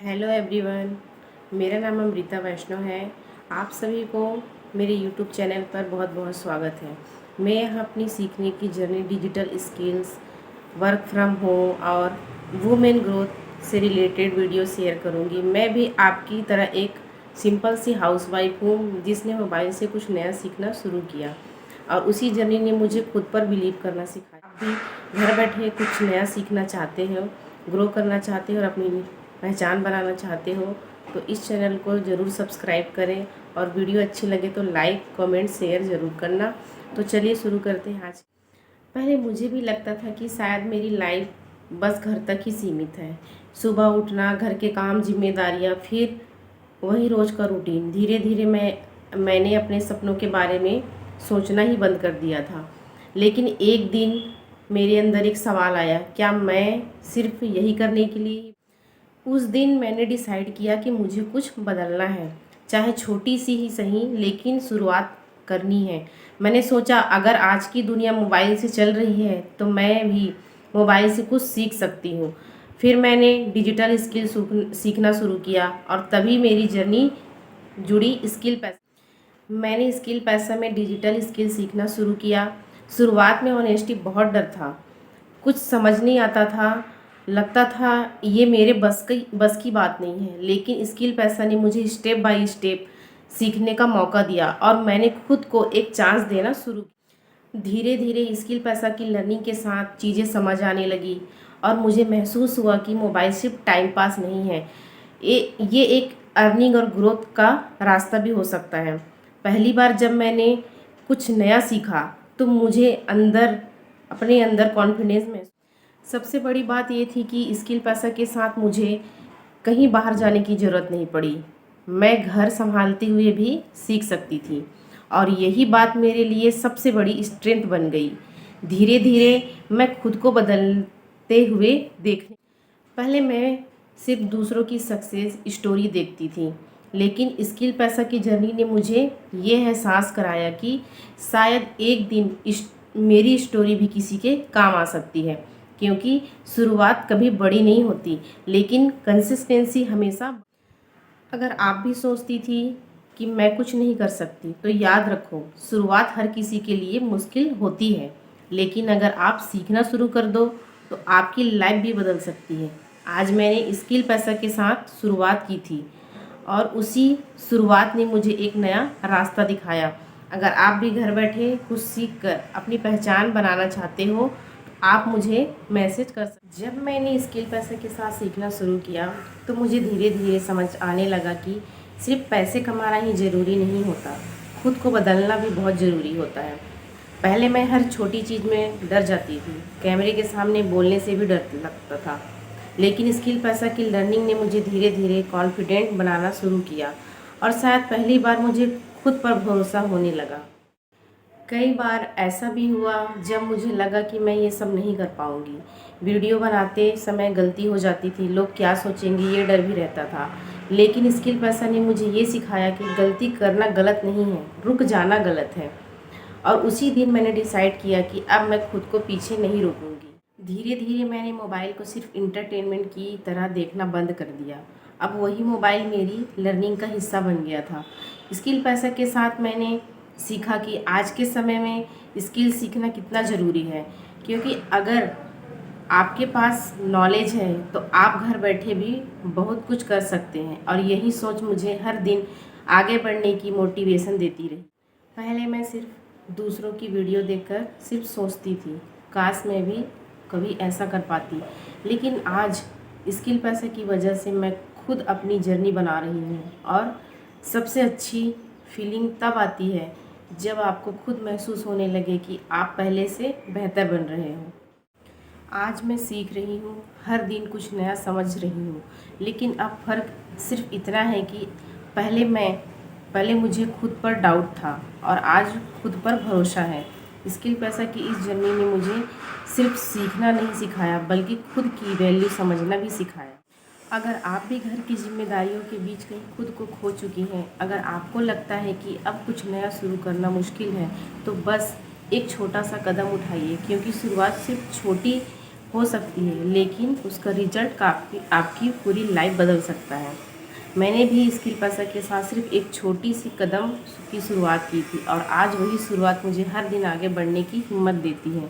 Hello everyone, मेरा नाम अमृता वैष्णव है। आप सभी को मेरे यूट्यूब चैनल पर बहुत बहुत स्वागत है। मैं यहाँ अपनी सीखने की journey, digital skills, work from home और वुमेन ग्रोथ से रिलेटेड वीडियो शेयर करूँगी। मैं भी आपकी तरह एक सिंपल सी हाउसवाइफ हूँ जिसने मोबाइल से कुछ नया सीखना शुरू किया और उसी जर्नी ने मुझे खुद पर बिलीव करना सिखाया। आप भी घर बैठे कुछ नया सीखना चाहते हो, ग्रो करना चाहते हो और अपनी पहचान बनाना चाहते हो तो इस चैनल को ज़रूर सब्सक्राइब करें और वीडियो अच्छी लगे तो लाइक कमेंट शेयर ज़रूर करना। तो चलिए शुरू करते हैं। आज पहले मुझे भी लगता था कि शायद मेरी लाइफ बस घर तक ही सीमित है। सुबह उठना, घर के काम, जिम्मेदारियाँ, फिर वही रोज़ का रूटीन। धीरे धीरे मैंने अपने सपनों के बारे में सोचना ही बंद कर दिया था। लेकिन एक दिन मेरे अंदर एक सवाल आया, क्या मैं सिर्फ यही करने के लिए? उस दिन मैंने डिसाइड किया कि मुझे कुछ बदलना है, चाहे छोटी सी ही सही, लेकिन शुरुआत करनी है। मैंने सोचा अगर आज की दुनिया मोबाइल से चल रही है तो मैं भी मोबाइल से कुछ सीख सकती हूँ। फिर मैंने डिजिटल स्किल सीखना शुरू किया और तभी मेरी जर्नी जुड़ी स्किल पैसा। मैंने स्किल पैसा में डिजिटल स्किल सीखना शुरू किया। शुरुआत में ऑनेस्टी बहुत डर था, कुछ समझ नहीं आता था, लगता था ये मेरे बस की बात नहीं है। लेकिन स्किल पैसा ने मुझे स्टेप बाय स्टेप सीखने का मौका दिया और मैंने खुद को एक चांस देना शुरू किया। धीरे धीरे स्किल पैसा की लर्निंग के साथ चीज़ें समझ आने लगी और मुझे महसूस हुआ कि मोबाइल सिर्फ टाइम पास नहीं है, ये एक अर्निंग और ग्रोथ का रास्ता भी हो सकता है। पहली बार जब मैंने कुछ नया सीखा तो मुझे अपने अंदर कॉन्फिडेंस में सबसे बड़ी बात ये थी कि स्किल पैसा के साथ मुझे कहीं बाहर जाने की ज़रूरत नहीं पड़ी। मैं घर संभालते हुए भी सीख सकती थी और यही बात मेरे लिए सबसे बड़ी स्ट्रेंथ बन गई। धीरे धीरे मैं खुद को बदलते हुए देखने पहले मैं सिर्फ दूसरों की सक्सेस स्टोरी देखती थी, लेकिन स्किल पैसा की जर्नी ने मुझे ये एहसास कराया कि शायद एक दिन मेरी स्टोरी भी किसी के काम आ सकती है। क्योंकि शुरुआत कभी बड़ी नहीं होती, लेकिन कंसिस्टेंसी हमेशा। अगर आप भी सोचती थी कि मैं कुछ नहीं कर सकती तो याद रखो, शुरुआत हर किसी के लिए मुश्किल होती है, लेकिन अगर आप सीखना शुरू कर दो तो आपकी लाइफ भी बदल सकती है। आज मैंने स्किल पैसा के साथ शुरुआत की थी और उसी शुरुआत ने मुझे एक नया रास्ता दिखाया। अगर आप भी घर बैठे कुछ सीख कर अपनी पहचान बनाना चाहते हो आप मुझे मैसेज कर सकते। जब मैंने स्किल पैसे के साथ सीखना शुरू किया तो मुझे धीरे धीरे समझ आने लगा कि सिर्फ पैसे कमाना ही ज़रूरी नहीं होता, खुद को बदलना भी बहुत ज़रूरी होता है। पहले मैं हर छोटी चीज़ में डर जाती थी, कैमरे के सामने बोलने से भी डर लगता था। लेकिन स्किल पैसा की लर्निंग ने मुझे धीरे धीरे कॉन्फिडेंट बनाना शुरू किया और शायद पहली बार मुझे खुद पर भरोसा होने लगा। कई बार ऐसा भी हुआ जब मुझे लगा कि मैं ये सब नहीं कर पाऊँगी। वीडियो बनाते समय गलती हो जाती थी, लोग क्या सोचेंगे ये डर भी रहता था। लेकिन स्किल पैसा ने मुझे ये सिखाया कि गलती करना गलत नहीं है, रुक जाना गलत है। और उसी दिन मैंने डिसाइड किया कि अब मैं खुद को पीछे नहीं रोकूंगी। धीरे धीरे मैंने मोबाइल को सिर्फ इंटरटेनमेंट की तरह देखना बंद कर दिया। अब वही मोबाइल मेरी लर्निंग का हिस्सा बन गया था। स्किल पैसा के साथ मैंने सीखा कि आज के समय में स्किल सीखना कितना ज़रूरी है, क्योंकि अगर आपके पास नॉलेज है तो आप घर बैठे भी बहुत कुछ कर सकते हैं। और यही सोच मुझे हर दिन आगे बढ़ने की मोटिवेशन देती रही। पहले मैं सिर्फ दूसरों की वीडियो देखकर सिर्फ सोचती थी, काश मैं भी कभी ऐसा कर पाती। लेकिन आज स्किल पैसे की वजह से मैं खुद अपनी जर्नी बना रही हूँ और सबसे अच्छी फीलिंग तब आती है जब आपको खुद महसूस होने लगे कि आप पहले से बेहतर बन रहे हो। आज मैं सीख रही हूँ, हर दिन कुछ नया समझ रही हूँ, लेकिन अब फ़र्क सिर्फ इतना है कि पहले मुझे खुद पर डाउट था और आज खुद पर भरोसा है। स्किल पैसा की इस जर्नी ने मुझे सिर्फ सीखना नहीं सिखाया, बल्कि खुद की वैल्यू समझना भी सिखाया। अगर आप भी घर की जिम्मेदारियों के बीच कहीं खुद को खो चुकी हैं, अगर आपको लगता है कि अब कुछ नया शुरू करना मुश्किल है, तो बस एक छोटा सा कदम उठाइए, क्योंकि शुरुआत सिर्फ छोटी हो सकती है, लेकिन उसका रिजल्ट आपकी पूरी लाइफ बदल सकता है। मैंने भी स्किल भाषा के साथ सिर्फ एक छोटी सी कदम की शुरुआत की थी और आज वही शुरुआत मुझे हर दिन आगे बढ़ने की हिम्मत देती है।